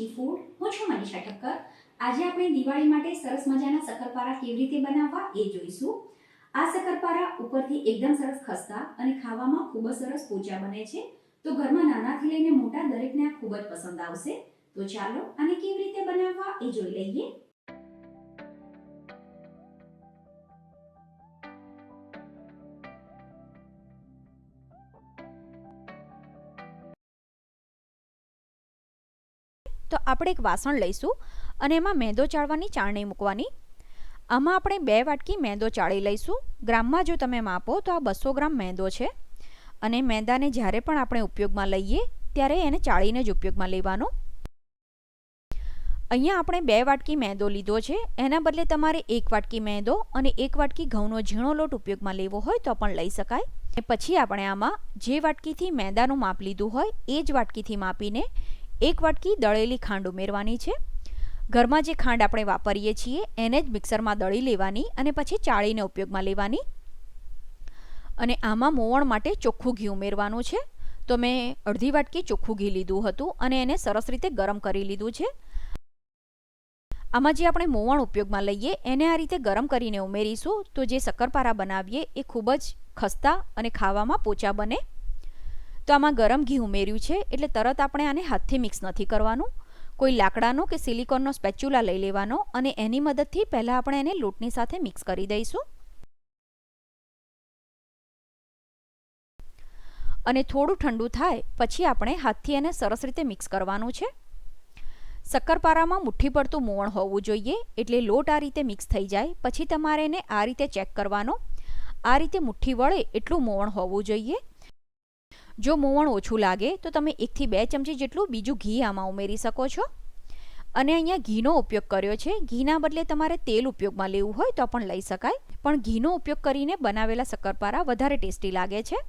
Shriji food. હું છું મનીષા ઠક્કર. આજે આપણે દિવાળી માટે સરસ મજાના શક્કરપારા કેવી રીતે બનાવવા એ જોઈશું. આ શક્કરપારા ઉપરથી એકદમ સરસ ખસ્તા અને ખાવામાં ખૂબ જ સરસ પોચા બને છે. તો ઘરમાં નાનાથી લઈને મોટા દરેકને આ ખૂબ જ પસંદ આવશે. તો ચાલો આને કેવી રીતે બનાવવા એ જોઈ લઈએ. તો આપણે એક વાસણ લઈશું અને એમાં મેંદો ચાળવાની ચાળણી મૂકવાની. આમાં આપણે 2 વાટકી મેંદો ચાળી લઈશું. ગ્રામમાં જો તમે માપો તો આ 200 ગ્રામ મેંદો છે. અને મેંદાને જ્યારે પણ આપણે ઉપયોગમાં લઈએ ત્યારે એને ચાળીને જ ઉપયોગમાં લેવાનો. અહીંયા આપણે 2 વાટકી મેંદો લીધો છે. એના બદલે તમારે 1 વાટકી મેંદો અને 1 વાટકી ઘઉંનો ઝીણો લોટ ઉપયોગમાં લેવો હોય તો પણ લઈ શકાય. પછી આપણે આમાં જે વાટકીથી મેંદાનું માપ લીધું હોય એ જ વાટકીથી માપીને 1 વાટકી દળેલી ખાંડ ઉમેરવાની છે. ઘરમાં જે ખાંડ આપણે વાપરીએ છીએ એને જ મિક્સરમાં દળી લેવાની અને પછી ચાળીને ઉપયોગમાં લેવાની. અને આમાં મોવણ માટે ચોખ્ખું ઘી ઉમેરવાનું છે. તો મેં અડધી વાટકી ચોખ્ખું ઘી લીધું હતું અને એને સરસ રીતે ગરમ કરી લીધું છે. આમાં જે આપણે મોવણ ઉપયોગમાં લઈએ એને આ રીતે ગરમ કરીને ઉમેરીશું તો જે શક્કરપારા બનાવીએ એ ખૂબ જ ખસ્તા અને ખાવામાં પોચા બને. તો આમાં ગરમ ઘી ઉમેર્યું છે એટલે તરત આપણે આને હાથથી મિક્સ નથી કરવાનું. કોઈ લાકડાનો કે સિલિકોનનો સ્પેચ્યુલા લઈ લેવાનો અને એની મદદથી પહેલાં આપણે એને લોટની સાથે મિક્સ કરી દઈશું. અને થોડું ઠંડુ થાય પછી આપણે હાથથી એને સરસ રીતે મિક્સ કરવાનું છે. શક્કરપારામાં મુઠ્ઠી પડતું મોવણ હોવું જોઈએ એટલે લોટ આ રીતે મિક્સ થઈ જાય પછી તમારે એને આ રીતે ચેક કરવાનો. આ રીતે મુઠ્ઠી વળે એટલું મોવણ હોવું જોઈએ. જો મોવણ ઓછું લાગે તો તમે 1 થી 2 ચમચી જેટલું બીજું ઘી આમાં ઉમેરી શકો છો. અને અહીંયા ઘીનો ઉપયોગ કર્યો છે. ઘીના બદલે તમારે તેલ ઉપયોગમાં લેવું હોય તો પણ લઈ શકાય. પણ ઘીનો ઉપયોગ કરીને બનાવેલા શક્કરપારા વધારે ટેસ્ટી લાગે છે.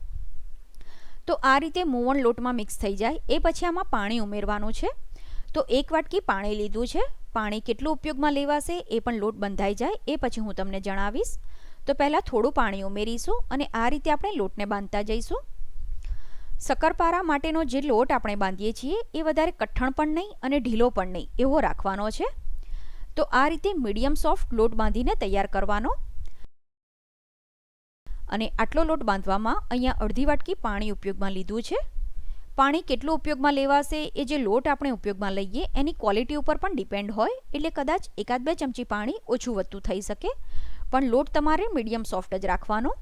તો આ રીતે મોવણ લોટમાં મિક્સ થઈ જાય એ પછી આમાં પાણી ઉમેરવાનું છે. તો 1 વાટકી પાણી લીધું છે. પાણી કેટલું ઉપયોગમાં લેવાશે એ પણ લોટ બંધાઈ જાય એ પછી હું તમને જણાવીશ. તો પહેલાં થોડું પાણી ઉમેરીશું અને આ રીતે આપણે લોટને બાંધતા જઈશું. શક્કરપારા માટેનો જે લોટ આપણે બાંધીએ છીએ એ વધારે કઠણ પણ નહીં અને ઢીલો પણ નહીં એવો રાખવાનો છે. તો આ રીતે મીડિયમ સોફ્ટ લોટ બાંધીને તૈયાર કરવાનો. અને આટલો લોટ બાંધવામાં અહીંયા અડધી વાટકી પાણી ઉપયોગમાં લીધું છે. પાણી કેટલું ઉપયોગમાં લેવાશે એ જે લોટ આપણે ઉપયોગમાં લઈએ એની ક્વોલિટી ઉપર પણ ડિપેન્ડ હોય એટલે કદાચ 1-2 ચમચી પાણી ઓછું વધતું થઈ શકે. પણ લોટ તમારે મીડિયમ સોફ્ટ જ રાખવાનો.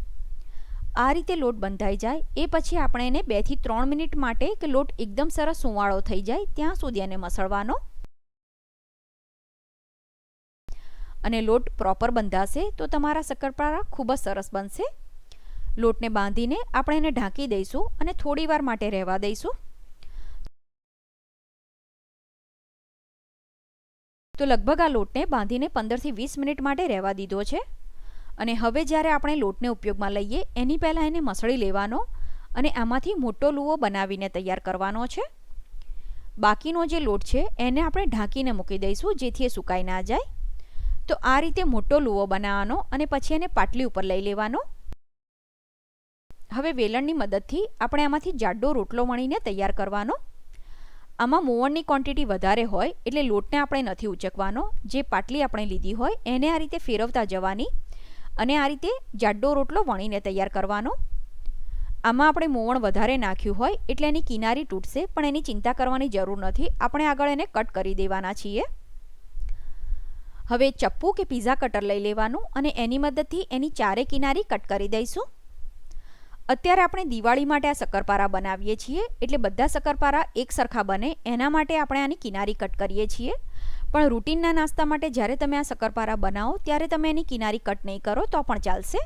આ રીતે લોટ બંધાઈ જાય એ પછી આપણે એને 2 થી 3 મિનિટ માટે કે લોટ એકદમ સરસ સુવાળો થઈ જાય ત્યાં સુધી એને મસળવાનો. અને લોટ પ્રોપર બંધાશે તો તમારા શક્કરપારા ખૂબ જ સરસ બનશે. લોટને બાંધીને આપણે એને ઢાંકી દઈશું અને થોડી વાર માટે રહેવા દઈશું. તો લગભગ આ લોટને બાંધીને 15 થી 20 મિનિટ માટે રહેવા દીધો છે. અને હવે જ્યારે આપણે લોટને ઉપયોગમાં લઈએ એની પહેલાં એને મસળી લેવાનો અને આમાંથી મોટો લુવો બનાવીને તૈયાર કરવાનો છે. બાકીનો જે લોટ છે એને આપણે ઢાંકીને મૂકી દઈશું જેથી એ સુકાઈ ના જાય. તો આ રીતે મોટો લુવો બનાવવાનો અને પછી એને પાટલી ઉપર લઈ લેવાનો. હવે વેલણની મદદથી આપણે આમાંથી જાડો રોટલો વણીને તૈયાર કરવાનો. આમાં મોવણની ક્વોન્ટિટી વધારે હોય એટલે લોટને આપણે નથી ઉચકવાનો. જે પાટલી આપણે લીધી હોય એને આ રીતે ફેરવતા જવાની અને આ રીતે જાડો રોટલો વણીને તૈયાર કરવાનો. આમાં આપણે મોવણ વધારે નાખ્યું હોય એટલે એની કિનારી તૂટશે પણ એની ચિંતા કરવાની જરૂર નથી. આપણે આગળ એને કટ કરી દેવાના છીએ. હવે ચપ્પુ કે પીઝા કટર લઈ લેવાનું અને એની મદદથી એની ચારે કિનારી કટ કરી દઈશું. અત્યારે આપણે દિવાળી માટે આ શક્કરપારા બનાવીએ છીએ એટલે બધા શક્કરપારા એક સરખા બને એના માટે આપણે આની કિનારી કટ કરીએ છીએ. પણ રૂટીનના નાસ્તા માટે જ્યારે તમે આ શક્કરપારા બનાવો ત્યારે તમે એની કિનારી કટ નહીં કરો તો પણ ચાલશે.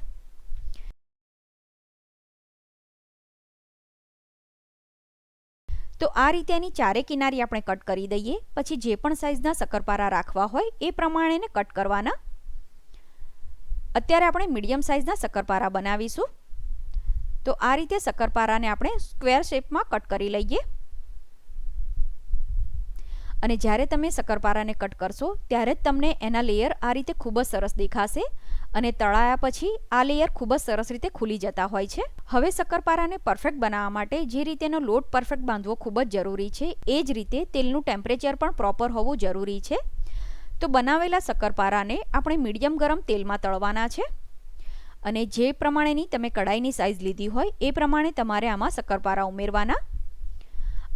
તો આ રીતે એની ચારે કિનારી આપણે કટ કરી દઈએ. પછી જે પણ સાઇઝના શક્કરપારા રાખવા હોય એ પ્રમાણે એને કટ કરવાના. અત્યારે આપણે મીડિયમ સાઇઝના શક્કરપારા બનાવીશું. તો આ રીતે શક્કરપારાને આપણે સ્ક્વેર શેપમાં કટ કરી લઈએ. અને જ્યારે તમે શક્કરપારાને કટ કરશો ત્યારે જ તમને એના લેયર આ રીતે ખૂબ જ સરસ દેખાશે. અને તળાયા પછી આ લેયર ખૂબ જ સરસ રીતે ખુલી જતા હોય છે. હવે શક્કરપારાને પરફેક્ટ બનાવવા માટે જે રીતેનો લોટ પરફેક્ટ બાંધવો ખૂબ જ જરૂરી છે, એ જ રીતે તેલનું ટેમ્પરેચર પણ પ્રોપર હોવું જરૂરી છે. તો બનાવેલા શક્કરપારાને આપણે મીડિયમ ગરમ તેલમાં તળવાના છે. અને જે પ્રમાણેની તમે કડાઈની સાઇઝ લીધી હોય એ પ્રમાણે તમારે આમાં શક્કરપારા ઉમેરવાના.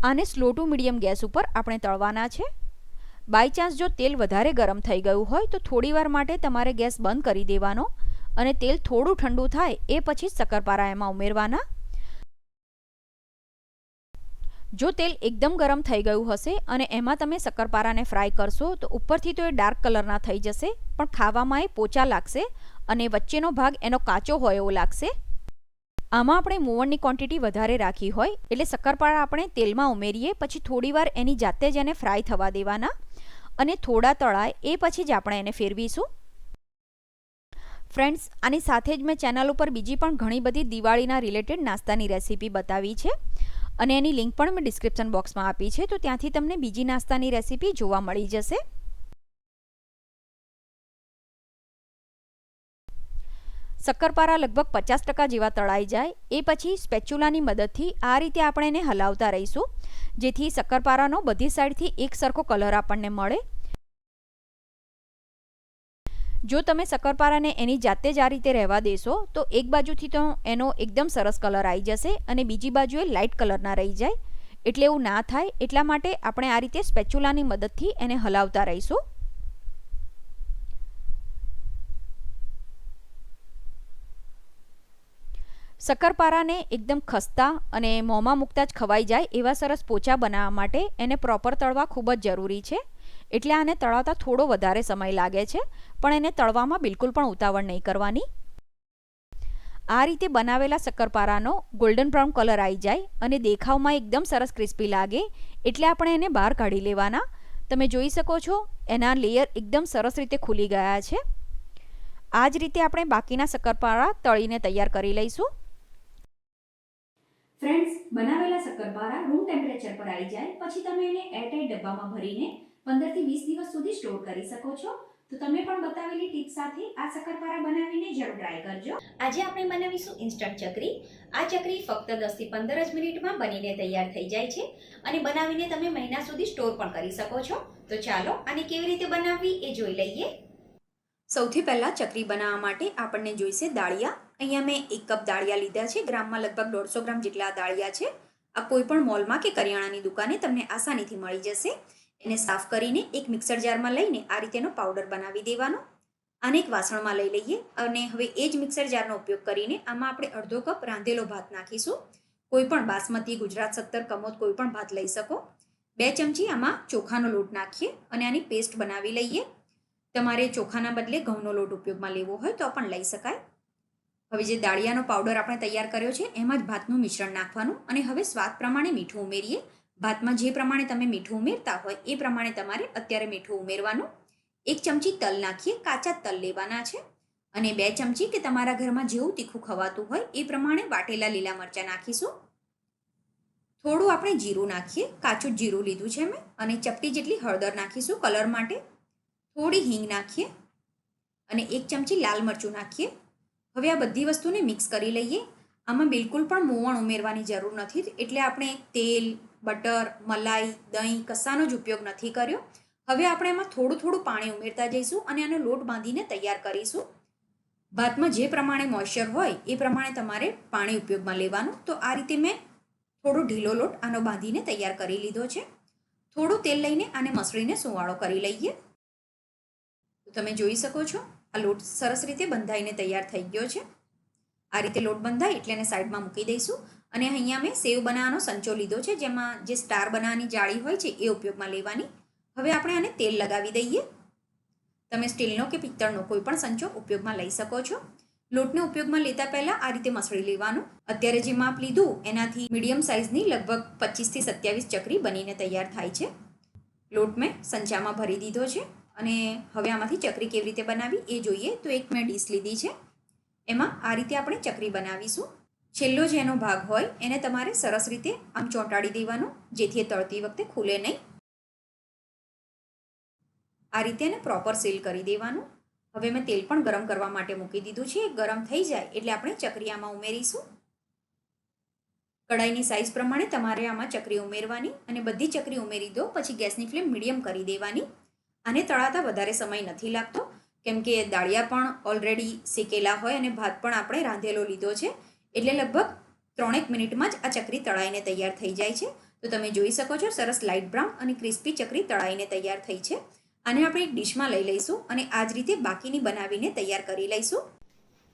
આને સ્લો ટુ મીડિયમ ગેસ ઉપર આપણે તળવાના છે. બાય ચાન્સ જો તેલ વધારે ગરમ થઈ ગયું હોય તો થોડીવાર માટે તમારે ગેસ બંધ કરી દેવાનો અને તેલ થોડું ઠંડુ થાય એ પછી જ શક્કરપારા એમાં ઉમેરવાના. જો તેલ એકદમ ગરમ થઈ ગયું હશે અને એમાં તમે શક્કરપારાને ફ્રાય કરશો તો ઉપરથી તો એ ડાર્ક કલરના થઈ જશે, પણ ખાવામાં એ પોચા લાગશે અને વચ્ચેનો ભાગ એનો કાચો હોય એવો લાગશે. આમાં આપણે મોવણની ક્વોન્ટિટી વધારે રાખી હોય એટલે શક્કરપારા આપણે તેલમાં ઉમેરીએ પછી થોડીવાર એની જાતે જ એને ફ્રાય થવા દેવાના અને થોડા તળાય એ પછી જ આપણે એને ફેરવીશું. ફ્રેન્ડ્સ, આની સાથે જ મેં ચેનલ ઉપર બીજી પણ ઘણી બધી દિવાળીના રિલેટેડ નાસ્તાની રેસીપી બતાવી છે અને એની લિંક પણ મેં ડિસ્ક્રિપ્શન બોક્સમાં આપી છે, તો ત્યાંથી તમને બીજી નાસ્તાની રેસીપી જોવા મળી જશે. શક્કરપારા લગભગ 50% જેવા તળાઈ જાય એ પછી સ્પેચ્યુલાની મદદથી આ રીતે આપણે એને હલાવતા રહીશું, જેથી શક્કરપારાનો બધી સાઈડથી એક સરખો કલર આપણને મળે. જો તમે શક્કરપારાને એની જાતે જ આ રીતે રહેવા દેશો તો એક બાજુથી તો એનો એકદમ સરસ કલર આવી જશે અને બીજી બાજુએ લાઇટ કલરના રહી જાય, એટલે એવું ના થાય એટલા માટે આપણે આ રીતે સ્પેચ્યુલાની મદદથી એને હલાવતા રહીશું. શક્કરપારાને એકદમ ખસ્તા અને મોંમાં મૂકતા જ ખવાઈ જાય એવા સરસ પોચા બનાવવા માટે એને પ્રોપર તળવા ખૂબ જ જરૂરી છે, એટલે આને તળાવતા થોડો વધારે સમય લાગે છે, પણ એને તળવામાં બિલકુલ પણ ઉતાવળ નહીં કરવાની. આ રીતે બનાવેલા શક્કરપારાનો ગોલ્ડન બ્રાઉન કલર આવી જાય અને દેખાવમાં એકદમ સરસ ક્રિસ્પી લાગે એટલે આપણે એને બહાર કાઢી લેવાના. તમે જોઈ શકો છો એના લેયર એકદમ સરસ રીતે ખુલી ગયા છે. આ જ રીતે આપણે બાકીના શક્કરપારા તળીને તૈયાર કરી લઈશું. ફ્રેન્ડ્સ, બનાવેલા શક્કરપારા રૂમ ટેમ્પરેચર પર આવી જાય પછી તમે એને એરટાઇટ ડબ્બામાં ભરીને 15 થી 20 દિવસ સુધી સ્ટોર કરી શકો છો. તો તમે પણ બતાવેલી ટીપ સાથે આ શક્કરપારા બનાવીને જરૂર ટ્રાય કરજો. આજે આપણે બનાવીશું ઇન્સ્ટન્ટ ચકરી. આ ચકરી ફક્ત 10 થી 15 જ મિનિટમાં બનીને તૈયાર થઈ જાય છે અને બનાવીને તમે મહિના સુધી સ્ટોર પણ કરી શકો છો. તો ચાલો આને કેવી રીતે બનાવવી એ જોઈ લઈએ. સૌથી પહેલાં ચકરી બનાવવા માટે આપણને જોઈશે દાળિયા. અહીંયા મેં 1 કપ દાળિયા લીધા છે. ગ્રામમાં લગભગ 150 ગ્રામ જેટલા દાળિયા છે. આ કોઈ પણ મોલમાં કે કરિયાણાની દુકાને તમને આસાનીથી મળી જશે. એને સાફ કરીને એક મિક્સર જારમાં લઈને આ રીતેનો પાવડર બનાવી દેવાનો. આને એક વાસણમાં લઈ લઈએ અને હવે એ જ મિક્સર જારનો ઉપયોગ કરીને આમાં આપણે અડધો કપ રાંધેલો ભાત નાખીશું. કોઈ પણ બાસમતી, ગુજરાત 70, કમોદ કોઈ પણ ભાત લઈ શકો. 2 ચમચી આમાં ચોખાનો લોટ નાખીએ અને આની પેસ્ટ બનાવી લઈએ. તમારે ચોખાના બદલે ઘઉંનો લોટ ઉપયોગમાં લેવો હોય તો પણ લઈ શકાય. હવે જે દાળિયાનો પાવડર આપણે તૈયાર કર્યો છે એમાં જ ભાતનું મિશ્રણ નાખવાનું અને હવે સ્વાદ પ્રમાણે મીઠું ઉમેરીએ. ભાતમાં જે પ્રમાણે તમે મીઠું ઉમેરતા હોય એ પ્રમાણે તમારે અત્યારે મીઠું ઉમેરવાનું. 1 ચમચી તલ નાખીએ. કાચા તલ લેવાના છે અને 2 ચમચી કે તમારા ઘરમાં જેવું તીખું ખવાતું હોય એ પ્રમાણે વાટેલા લીલા મરચાં નાખીશું. થોડું આપણે જીરું નાખીએ. કાચું જીરું લીધું છે મેં અને ચપટી જેટલી હળદર નાખીશું કલર માટે. થોડી હિંગ નાખીએ અને 1 ચમચી લાલ મરચું નાખીએ. હવે આ બધી વસ્તુને મિક્સ કરી લઈએ. આમાં બિલકુલ પણ મોવણ ઉમેરવાની જરૂર નથી, એટલે આપણે તેલ, બટર, મલાઈ, દહીં કશાનો જ ઉપયોગ નથી કર્યો. હવે આપણે એમાં થોડું થોડું પાણી ઉમેરતા જઈશું અને આનો લોટ બાંધીને તૈયાર કરીશું. ભાતમાં જે પ્રમાણે મોઇશ્ચર હોય એ પ્રમાણે તમારે પાણી ઉપયોગમાં લેવાનું. તો આ રીતે મેં થોડો ઢીલો લોટ આનો બાંધીને તૈયાર કરી લીધો છે. થોડું તેલ લઈને આને મસળીને સુવાળો કરી લઈએ. તો તમે જોઈ શકો છો આ લોટ સરસ રીતે બંધાઈને તૈયાર થઈ ગયો છે. આ રીતે લોટ બંધાય એટલે એને સાઈડમાં મૂકી દઈશું અને અહીંયા મેં સેવ બનાવવાનો સંચો લીધો છે, જેમાં જે સ્ટાર બનાવવાની જાળી હોય છે એ ઉપયોગમાં લેવાની. હવે આપણે આને તેલ લગાવી દઈએ. તમે સ્ટીલનો કે પિત્તળનો કોઈ પણ સંચો ઉપયોગમાં લઈ શકો છો. લોટને ઉપયોગમાં લેતા પહેલાં આ રીતે મસળી લેવાનું. અત્યારે જે માપ લીધું એનાથી મીડિયમ સાઇઝની લગભગ 25 થી 27 ચકરી બનીને તૈયાર થાય છે. લોટ મેં સંચામાં ભરી દીધો છે અને હવે આમાંથી ચકરી કેવી રીતે બનાવી એ જોઈએ. તો એક મેં ડીશ લીધી છે, એમાં આ રીતે આપણે ચકરી બનાવીશું. છેલ્લો જે એનો ભાગ હોય એને તમારે સરસ રીતે આમ ચોંટાડી દેવાનો, જેથી એ તળતી વખતે ખુલે નહીં. આ રીતે એને પ્રોપર સીલ કરી દેવાનું હવે મેં તેલ પણ ગરમ કરવા માટે મૂકી દીધું છે. ગરમ થઈ જાય એટલે આપણે ચકરી આમાં ઉમેરીશું. કડાઈની સાઇઝ પ્રમાણે તમારે આમાં ચકરી ઉમેરવાની અને બધી ચકરી ઉમેરી દો. પછી ગેસની ફ્લેમ મીડિયમ કરી દેવાની. આને તળાતા વધારે સમય નથી લાગતો કેમ કે દાળિયા પણ ઓલરેડી શેકેલા હોય અને ભાત પણ આપણે રાંધેલો લીધો છે, એટલે લગભગ 3 મિનિટમાં જ આ ચકરી તળાઈને તૈયાર થઈ જાય છે. તો તમે જોઈ શકો છો સરસ લાઇટ બ્રાઉન અને ક્રિસ્પી ચકરી તળાઈને તૈયાર થઈ છે. આને આપણે એક ડીશમાં લઈ લઈશું અને આ જ રીતે બાકીની બનાવીને તૈયાર કરી લઈશું.